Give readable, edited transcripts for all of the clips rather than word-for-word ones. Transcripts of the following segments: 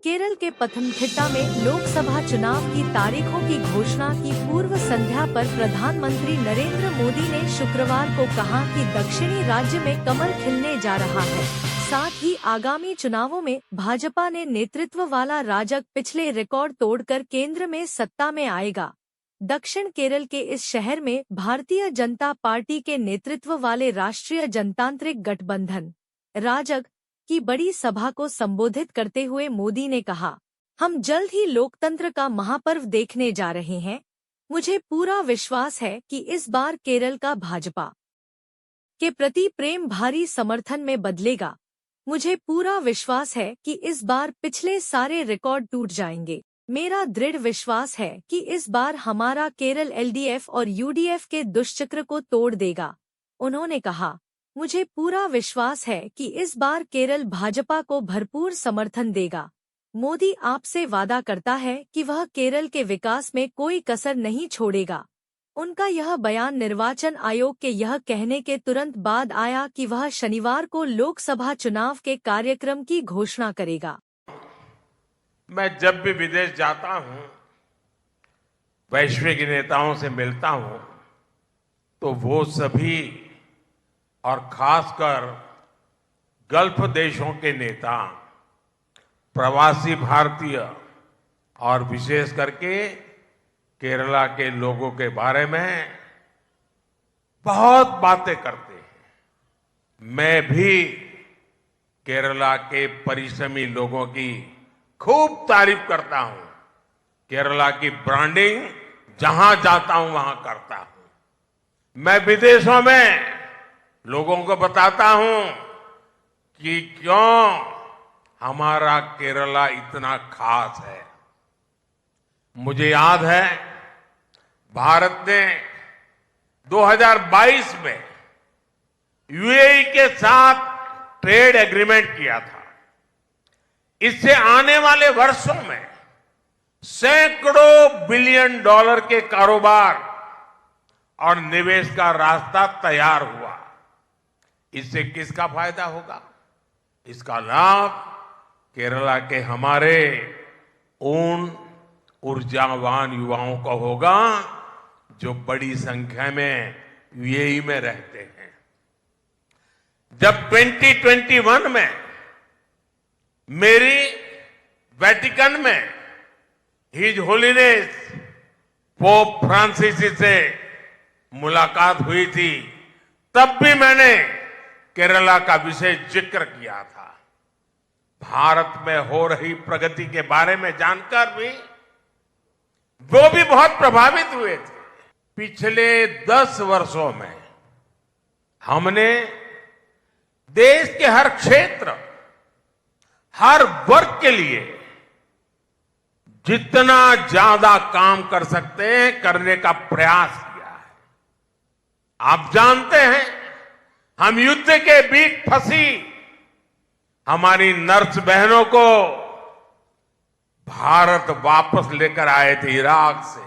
केरल के पतनमथिट्टा में लोकसभा चुनाव की तारीखों की घोषणा की पूर्व संध्या पर प्रधानमंत्री नरेंद्र मोदी ने शुक्रवार को कहा कि दक्षिणी राज्य में कमल खिलने जा रहा है। साथ ही आगामी चुनावों में भाजपा ने नेतृत्व वाला राजग पिछले रिकॉर्ड तोड़कर केंद्र में सत्ता में आएगा। दक्षिण केरल के इस शहर में भारतीय जनता पार्टी के नेतृत्व वाले राष्ट्रीय जनतांत्रिक गठबंधन राजग की बड़ी सभा को संबोधित करते हुए मोदी ने कहा, हम जल्द ही लोकतंत्र का महापर्व देखने जा रहे हैं। मुझे पूरा विश्वास है कि इस बार केरल का भाजपा के प्रति प्रेम भारी समर्थन में बदलेगा। मुझे पूरा विश्वास है कि इस बार पिछले सारे रिकॉर्ड टूट जाएंगे। मेरा दृढ़ विश्वास है कि इस बार हमारा केरल एलडीएफ और यूडीएफ के दुष्चक्र को तोड़ देगा। उन्होंने कहा, मुझे पूरा विश्वास है कि इस बार केरल भाजपा को भरपूर समर्थन देगा। मोदी आपसे वादा करता है कि वह केरल के विकास में कोई कसर नहीं छोड़ेगा। उनका यह बयान निर्वाचन आयोग के यह कहने के तुरंत बाद आया कि वह शनिवार को लोकसभा चुनाव के कार्यक्रम की घोषणा करेगा। मैं जब भी विदेश जाता हूं, वैश्विक नेताओं से मिलता हूं, तो वो सभी और खासकर गल्फ देशों के नेता, प्रवासी भारतीय और विशेष करके केरला के लोगों के बारे में बहुत बातें करते हैं। मैं भी केरला के परिश्रमी लोगों की खूब तारीफ करता हूं। केरला की ब्रांडिंग जहां जाता हूं वहां करता हूं। मैं विदेशों में लोगों को बताता हूं कि क्यों हमारा केरला इतना खास है। मुझे याद है, भारत ने 2022 में यूएई के साथ ट्रेड एग्रीमेंट किया था। इससे आने वाले वर्षों में सैकड़ों बिलियन डॉलर के कारोबार और निवेश का रास्ता तैयार हुआ। इससे किसका फायदा होगा? इसका लाभ केरला के हमारे उन ऊर्जावान युवाओं को होगा जो बड़ी संख्या में यूएई में रहते हैं। जब 2021 में मेरी वेटिकन में हिज होलीनेस पोप फ्रांसिस से मुलाकात हुई थी, तब भी मैंने केरला का विशेष जिक्र किया था। भारत में हो रही प्रगति के बारे में जानकर भी वो भी बहुत प्रभावित हुए थे। पिछले 10 वर्षों में हमने देश के हर क्षेत्र, हर वर्ग के लिए जितना ज्यादा काम कर सकते हैं करने का प्रयास किया है। आप जानते हैं, हम युद्ध के बीच फंसी हमारी नर्स बहनों को भारत वापस लेकर आए थे इराक से।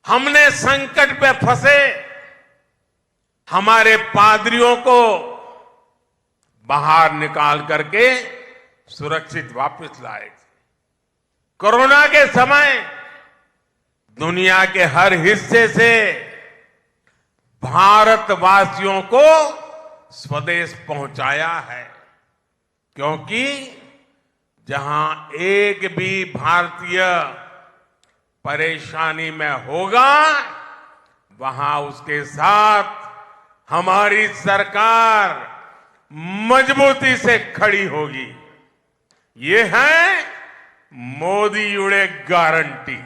हमने संकट में फंसे हमारे पादरियों को बाहर निकाल करके सुरक्षित वापस लाए थे। कोरोना के समय दुनिया के हर हिस्से से भारतवासियों को स्वदेश पहुंचाया है, क्योंकि जहां एक भी भारतीय परेशानी में होगा, वहां उसके साथ हमारी सरकार मजबूती से खड़ी होगी। ये है मोदी युड़े गारंटी।